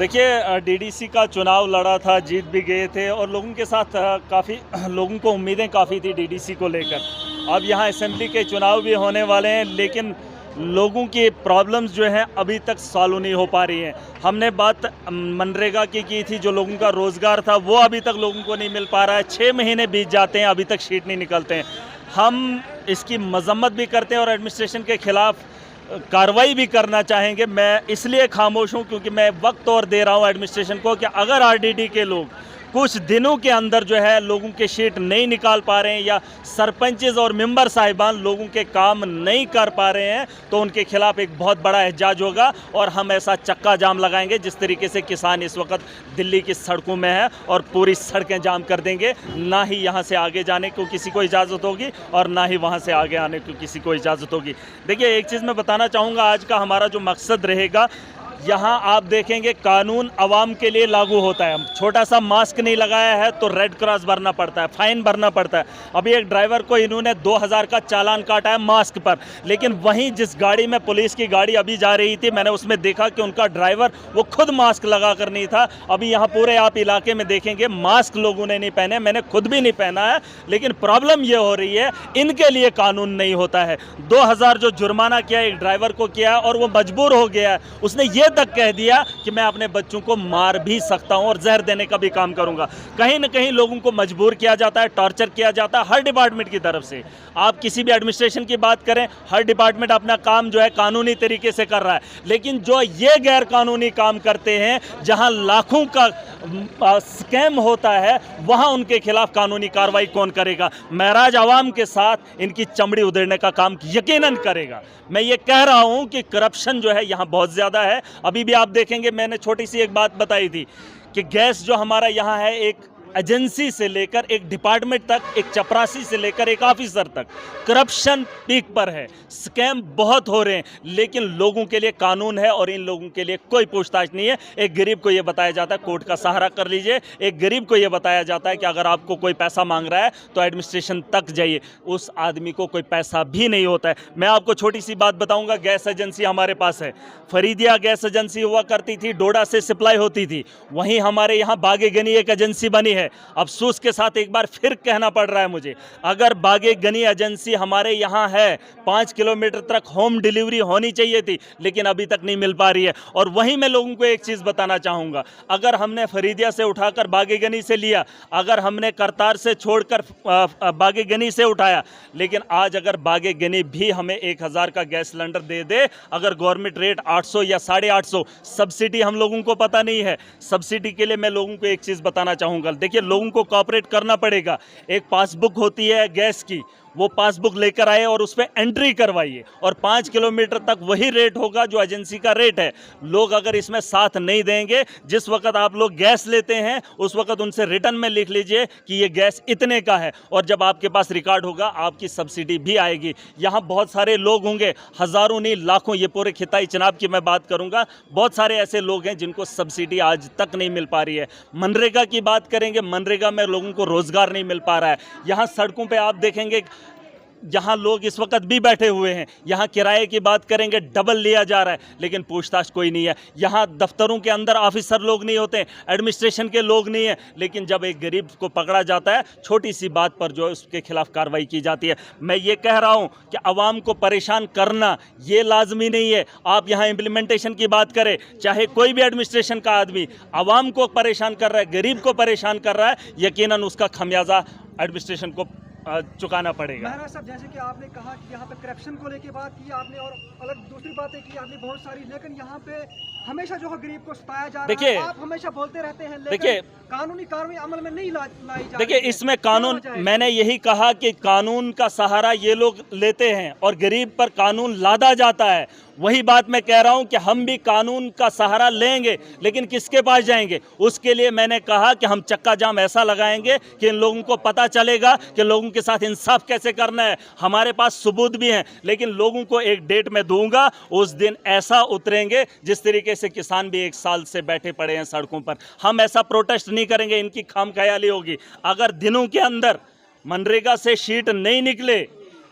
देखिए डीडीसी का चुनाव लड़ा था, जीत भी गए थे और लोगों के साथ काफ़ी लोगों को उम्मीदें काफ़ी थी डीडीसी को लेकर। अब यहाँ असेंबली के चुनाव भी होने वाले हैं, लेकिन लोगों की प्रॉब्लम्स जो हैं अभी तक सॉल्व नहीं हो पा रही हैं। हमने बात मनरेगा की थी, जो लोगों का रोज़गार था वो अभी तक लोगों को नहीं मिल पा रहा है। 6 महीने बीत जाते हैं, अभी तक शीट नहीं निकलते हैं। हम इसकी मजम्मत भी करते हैं और एडमिनिस्ट्रेशन के खिलाफ कार्रवाई भी करना चाहेंगे। मैं इसलिए खामोश हूँ क्योंकि मैं वक्त और दे रहा हूँ एडमिनिस्ट्रेशन को कि अगर आरडीडी के लोग कुछ दिनों के अंदर जो है लोगों के शीट नहीं निकाल पा रहे हैं या सरपंचेज और मेंबर साहिबान लोगों के काम नहीं कर पा रहे हैं तो उनके खिलाफ एक बहुत बड़ा एहजाज होगा और हम ऐसा चक्का जाम लगाएंगे जिस तरीके से किसान इस वक्त दिल्ली की सड़कों में है और पूरी सड़कें जाम कर देंगे। ना ही यहाँ से आगे जाने को किसी को इजाज़त होगी और ना ही वहाँ से आगे आने को किसी को इजाज़त होगी। देखिए एक चीज़ मैं बताना चाहूँगा, आज का हमारा जो मकसद रहेगा, यहाँ आप देखेंगे कानून आवाम के लिए लागू होता है। छोटा सा मास्क नहीं लगाया है तो रेड क्रॉस भरना पड़ता है, फाइन भरना पड़ता है। अभी एक ड्राइवर को इन्होंने 2000 का चालान काटा है मास्क पर, लेकिन वहीं जिस गाड़ी में पुलिस की गाड़ी अभी जा रही थी, मैंने उसमें देखा कि उनका ड्राइवर वो खुद मास्क लगा कर नहीं था। अभी यहाँ पूरे आप इलाके में देखेंगे मास्क लोगों ने नहीं पहने, मैंने खुद भी नहीं पहना है। लेकिन प्रॉब्लम ये हो रही है इनके लिए कानून नहीं होता है। 2000 जो जुर्माना किया एक ड्राइवर को किया और वो मजबूर हो गया, उसने ये तक कह दिया कि मैं अपने बच्चों को मार भी सकता हूं और जहर देने का भी काम करूंगा। कहीं ना कहीं लोगों को मजबूर किया जाता है, टॉर्चर किया जाता है हर डिपार्टमेंट की तरफ से। आप किसी भी एडमिनिस्ट्रेशन की बात करें, हर डिपार्टमेंट अपना काम जो है कानूनी तरीके से कर रहा है, लेकिन जो ये गैर कानूनी काम करते हैं, जहां लाखों का स्कैम होता है, वहां उनके खिलाफ कानूनी कार्रवाई कौन करेगा? महराज आवाम के साथ इनकी चमड़ी उधेड़ने का काम यकीनन करेगा। मैं ये कह रहा हूं कि करप्शन जो है यहां बहुत ज्यादा है। अभी भी आप देखेंगे, मैंने छोटी सी एक बात बताई थी कि गैस जो हमारा यहाँ है, एक एजेंसी से लेकर एक डिपार्टमेंट तक, एक चपरासी से लेकर एक ऑफिसर तक, करप्शन पीक पर है। स्कैम बहुत हो रहे हैं, लेकिन लोगों के लिए कानून है और इन लोगों के लिए कोई पूछताछ नहीं है। एक गरीब को यह बताया जाता है कोर्ट का सहारा कर लीजिए, एक गरीब को यह बताया जाता है कि अगर आपको कोई पैसा मांग रहा है तो एडमिनिस्ट्रेशन तक जाइए। उस आदमी को कोई पैसा भी नहीं होता है। मैं आपको छोटी सी बात बताऊंगा, गैस एजेंसी हमारे पास है, फरीदिया गैस एजेंसी हुआ करती थी, डोडा से सप्लाई होती थी। वहीं हमारे यहाँ बागे-गनी एक एजेंसी बनी है। अफसोस के साथ एक बार फिर कहना पड़ रहा है मुझे, अगर बागे-गनी एजेंसी हमारे यहाँ है, 5 किलोमीटर तक होम डिलीवरी होनी चाहिए थी, लेकिन अभी तक नहीं मिल पा रही है। और वहीं मैं लोगों को एक चीज़ बताना चाहूँगा, अगर हमने फरीदिया से उठाकर बागे-गनी से लिया, अगर हमने करतार से छोड़कर बागे-गनी से उठाया, लेकिन आज अगर बागे-गनी भी हमें 1000 का गैस सिलेंडर दे दे, अगर गवर्नमेंट रेट 800 या 850, सब्सिडी हम लोगों को पता नहीं है। सब्सिडी के लिए मैं लोगों को एक चीज़ बताना चाहूँगा, देखिए लोगों को कोऑपरेट करना पड़ेगा। एक पासबुक होती है गैस की, वो पासबुक लेकर आए और उस पर एंट्री करवाइए और 5 किलोमीटर तक वही रेट होगा जो एजेंसी का रेट है। लोग अगर इसमें साथ नहीं देंगे, जिस वक्त आप लोग गैस लेते हैं उस वक्त उनसे रिटर्न में लिख लीजिए कि ये गैस इतने का है, और जब आपके पास रिकॉर्ड होगा आपकी सब्सिडी भी आएगी। यहाँ बहुत सारे लोग होंगे, हज़ारों नहीं लाखों, ये पूरे खिताई चुनाव की मैं बात करूँगा, बहुत सारे ऐसे लोग हैं जिनको सब्सिडी आज तक नहीं मिल पा रही है। मनरेगा की बात करेंगे, मनरेगा में लोगों को रोज़गार नहीं मिल पा रहा है। यहाँ सड़कों पर आप देखेंगे जहां लोग इस वक्त भी बैठे हुए हैं, यहाँ किराए की बात करेंगे डबल लिया जा रहा है, लेकिन पूछताछ कोई नहीं है। यहाँ दफ्तरों के अंदर ऑफिसर लोग नहीं होते, एडमिनिस्ट्रेशन के लोग नहीं है, लेकिन जब एक गरीब को पकड़ा जाता है छोटी सी बात पर जो है उसके खिलाफ कार्रवाई की जाती है। मैं ये कह रहा हूँ कि आवाम को परेशान करना ये लाजमी नहीं है। आप यहाँ इम्प्लीमेंटेशन की बात करें, चाहे कोई भी एडमिनिस्ट्रेशन का आदमी आवाम को परेशान कर रहा है, गरीब को परेशान कर रहा है, यकीनन उसका खमियाजा एडमिनिस्ट्रेशन को चुकाना पड़ेगा। महराज साहब, जैसे कि आपने कहा कि यहाँ पे करप्शन को लेके बात की आपने, और अलग दूसरी बातें की आपने बहुत सारी, लेकिन यहाँ पे हमेशा जो है गरीब को सताया जा रहा है। आप हमेशा बोलते रहते हैं, लेकिन कानूनी कार्रवाई अमल में नहीं लाई जा रही है। देखिए इसमें कानून, मैंने यही कहा कि कानून का सहारा ये लोग लेते हैं और गरीब पर कानून लादा जाता है। वही बात मैं कह रहा हूं कि हम भी कानून का सहारा लेंगे, लेकिन किसके पास जाएंगे? उसके लिए मैंने कहा कि हम चक्का जाम ऐसा लगाएंगे कि इन लोगों को पता चलेगा कि लोगों के साथ इंसाफ कैसे करना है। हमारे पास सबूत भी हैं, लेकिन लोगों को एक डेट में दूंगा, उस दिन ऐसा उतरेंगे जिस तरीके से किसान भी 1 साल से बैठे पड़े हैं सड़कों पर। हम ऐसा प्रोटेस्ट नहीं करेंगे, इनकी खामख्याली होगी। अगर दिनों के अंदर मनरेगा से शीट नहीं निकले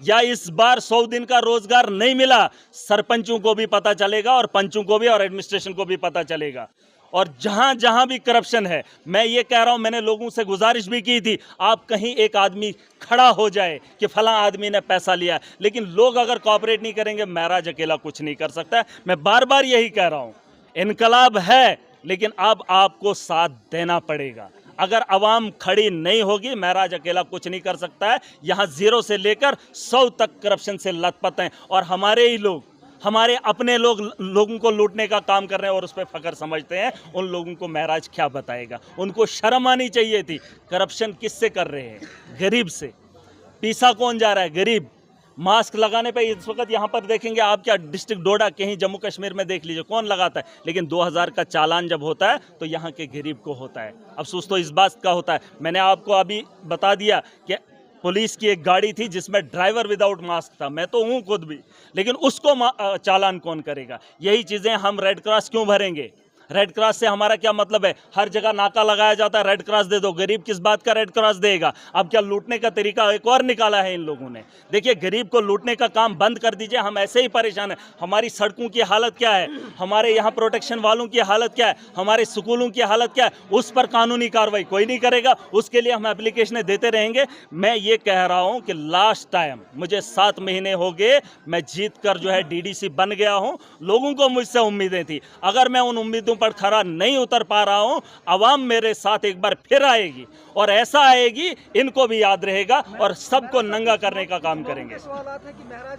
या इस बार 100 दिन का रोजगार नहीं मिला, सरपंचों को भी पता चलेगा और पंचों को भी और एडमिनिस्ट्रेशन को भी पता चलेगा। और जहां जहां भी करप्शन है, मैं ये कह रहा हूं, मैंने लोगों से गुजारिश भी की थी, आप कहीं एक आदमी खड़ा हो जाए कि फलां आदमी ने पैसा लिया, लेकिन लोग अगर कोऑपरेट नहीं करेंगे, महराज अकेला कुछ नहीं कर सकता। मैं बार बार यही कह रहा हूं, इनकलाब है, लेकिन अब आपको साथ देना पड़ेगा। अगर आवाम खड़ी नहीं होगी, महराज अकेला कुछ नहीं कर सकता है। यहाँ 0 से लेकर 100 तक करप्शन से लथपथ हैं, और हमारे ही लोग, हमारे अपने लोग लोगों को लूटने का काम कर रहे हैं और उस पर फख्र समझते हैं। उन लोगों को महराज क्या बताएगा? उनको शर्म आनी चाहिए थी। करप्शन किससे कर रहे हैं? गरीब से। पीसा कौन जा रहा है? गरीब। मास्क लगाने पे इस वक्त यहाँ पर देखेंगे आप, क्या डिस्ट्रिक्ट डोडा, कहीं जम्मू कश्मीर में देख लीजिए, कौन लगाता है? लेकिन 2000 का चालान जब होता है तो यहाँ के गरीब को होता है। अफसोस तो इस बात का होता है, मैंने आपको अभी बता दिया कि पुलिस की एक गाड़ी थी जिसमें ड्राइवर विदाउट मास्क था, मैं तो हूँ खुद भी, लेकिन उसको चालान कौन करेगा? यही चीज़ें हम रेड क्रॉस क्यों भरेंगे? रेड क्रॉस से हमारा क्या मतलब है? हर जगह नाका लगाया जाता है, रेड क्रॉस दे दो। गरीब किस बात का रेड क्रॉस देगा? अब क्या लूटने का तरीका एक और निकाला है इन लोगों ने। देखिए, गरीब को लूटने का काम बंद कर दीजिए, हम ऐसे ही परेशान हैं। हमारी सड़कों की हालत क्या है, हमारे यहाँ प्रोटेक्शन वालों की हालत क्या है, हमारे स्कूलों की हालत क्या है, उस पर कानूनी कार्रवाई कोई नहीं करेगा। उसके लिए हम एप्लीकेशनें देते रहेंगे। मैं ये कह रहा हूँ कि लास्ट टाइम, मुझे 7 महीने हो गए, मैं जीत कर जो है DDC बन गया हूँ। लोगों को मुझसे उम्मीदें थी, अगर मैं उन उम्मीदों पर खरा नहीं उतर पा रहा हूं, आवाम मेरे साथ एक बार फिर आएगी, और ऐसा आएगी, इनको भी याद रहेगा, और सबको नंगा करने का काम करेंगे। सवालात है कि महराज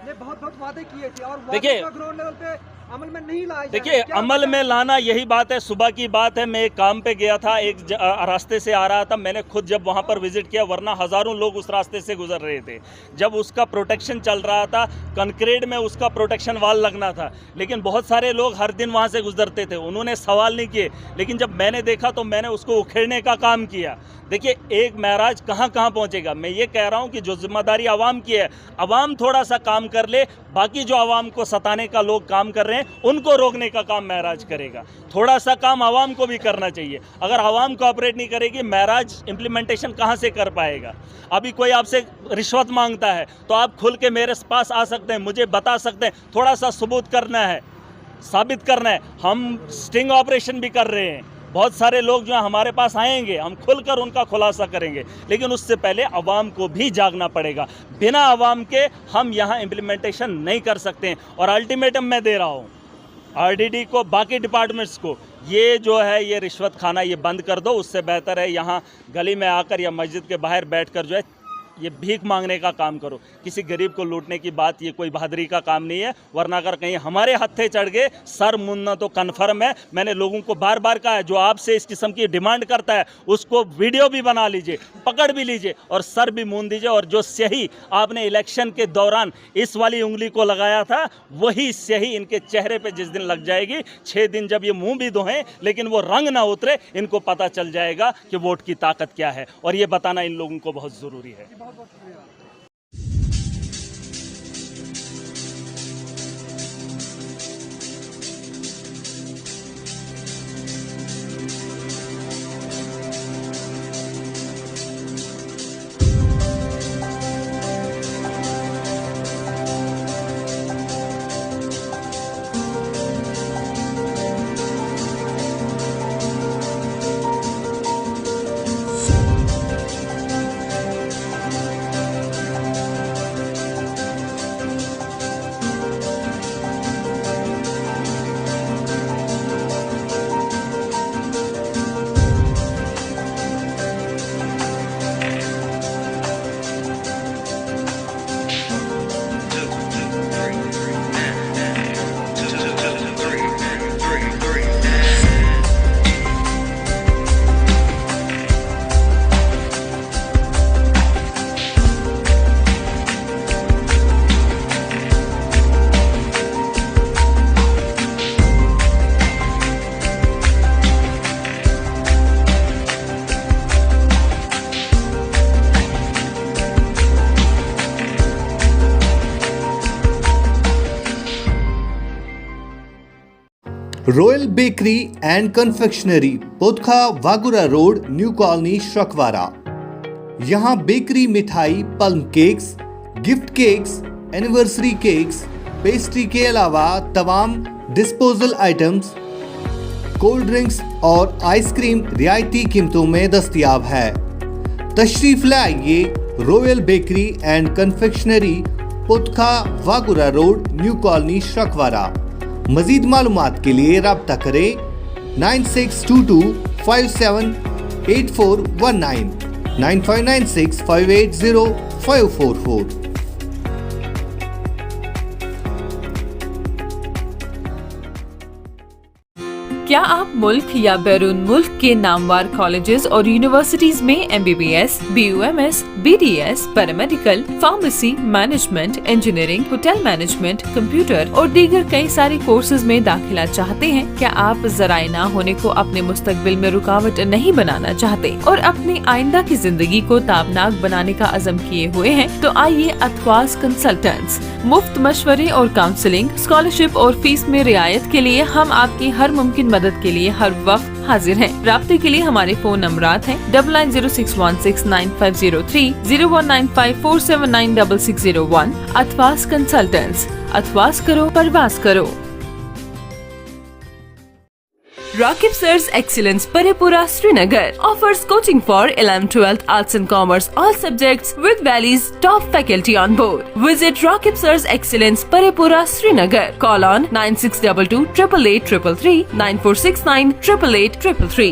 ने बहुत वादे किए थे और देखिए, ग्राउंड लेवल पे अमल में नहीं लाए। देखिए, अमल में लाना यही बात है। सुबह की बात है, मैं एक काम पे गया था, एक रास्ते से आ रहा था, मैंने खुद जब वहाँ पर विजिट किया, वरना हज़ारों लोग उस रास्ते से गुजर रहे थे। जब उसका प्रोटेक्शन चल रहा था, कंक्रीट में उसका प्रोटेक्शन वाल लगना था, लेकिन बहुत सारे लोग हर दिन वहाँ से गुजरते थे, उन्होंने सवाल नहीं किए। लेकिन जब मैंने देखा तो मैंने उसको उखेड़ने का काम किया। देखिए, एक महराज कहाँ कहाँ पहुँचेगा? मैं ये कह रहा हूँ कि जो जिम्मेदारी आवाम की है, आवाम थोड़ा सा काम कर ले, बाकी जो आवाम को सताने का लोग काम कर रहे हैं, उनको रोकने का काम महराज करेगा। थोड़ा सा काम आवाम को भी करना चाहिए। अगर आवाम कोऑपरेट नहीं करेगी, महराज इम्प्लीमेंटेशन कहाँ से कर पाएगा? अभी कोई आपसे रिश्वत मांगता है तो आप खुल के मेरे पास आ सकते हैं, मुझे बता सकते हैं, थोड़ा सा सबूत करना है, साबित करना है। हम स्टिंग ऑपरेशन भी कर रहे हैं, बहुत सारे लोग जो हमारे पास आएंगे, हम खुलकर उनका खुलासा करेंगे, लेकिन उससे पहले आवाम को भी जागना पड़ेगा। बिना आवाम के हम यहाँ इम्प्लीमेंटेशन नहीं कर सकते हैं। और अल्टीमेटम मैं दे रहा हूँ RDD को, बाकी डिपार्टमेंट्स को, ये जो है ये रिश्वत खाना ये बंद कर दो। उससे बेहतर है यहाँ गली में आकर या मस्जिद के बाहर बैठकर जो है ये भीख मांगने का काम करो। किसी गरीब को लूटने की बात, ये कोई बहादुरी का काम नहीं है, वरना अगर कहीं हमारे हत्थे चढ़ गए, सर मुन्ना तो कन्फर्म है। मैंने लोगों को बार बार कहा है, जो आपसे इस किस्म की डिमांड करता है उसको वीडियो भी बना लीजिए, पकड़ भी लीजिए और सर भी मूंद दीजिए। और जो स्याही आपने इलेक्शन के दौरान इस वाली उंगली को लगाया था, वही स्याही इनके चेहरे पर जिस दिन लग जाएगी, 6 दिन जब ये मुँह भी धोएं लेकिन वो रंग ना उतरे, इनको पता चल जाएगा कि वोट की ताकत क्या है। और ये बताना इन लोगों को बहुत ज़रूरी है। बहुत बहुत शुक्रिया। रॉयल बेकरी एंड कन्फेक्शनरी, पोदखा वागुरा रोड, न्यू कॉलोनी, शकवारा। यहाँ बेकरी, मिठाई, plum cakes, gift cakes, anniversary cakes, pastry के अलावा तमाम डिस्पोजल आइटम्स, कोल्ड ड्रिंक्स और आइसक्रीम रियायती कीमतों में दस्तयाब है। तशरीफ लाइए रॉयल बेकरी एंड कन्फेक्शनरी, पुतखा वागुरा रोड, न्यू कॉलोनी, शक्वारा। मजीद मालूमात के लिए राब्ता करें 9622578419 9596580544। क्या आप मुल्क या बैरून मुल्क के नामवार कॉलेजेस और यूनिवर्सिटीज में MBBS, BUMS, BDS, paramedical, pharmacy, management, engineering, hotel management, computer और दीगर कई सारे कोर्सेज में दाखिला चाहते हैं? क्या आप ज़राए ना होने को अपने मुस्तकबिल में रुकावट नहीं बनाना चाहते और अपनी आइंदा की जिंदगी को ताबनाक बनाने का अज़म किए हुए हैं? तो आइए अथवास कंसल्टेंट्स मुफ्त मशवरे और काउंसलिंग, स्कॉलरशिप और फीस में रियायत के लिए हम आपकी हर मुमकिन मदद के लिए हर वक्त हाजिर हैं। राब्ते के लिए हमारे फोन नंबरात हैं 9906169503, 019547966001। अथवास कंसल्टेंट्स, अथवास करो परवास करो। Rakib Sir's Excellence Parepura Srinagar offers coaching for 11th, 12th, Arts and Commerce, all subjects with Valley's top faculty on board. Visit Rakib Sir's Excellence Parepura Srinagar. Call on 9622 888 333 9469 888 333.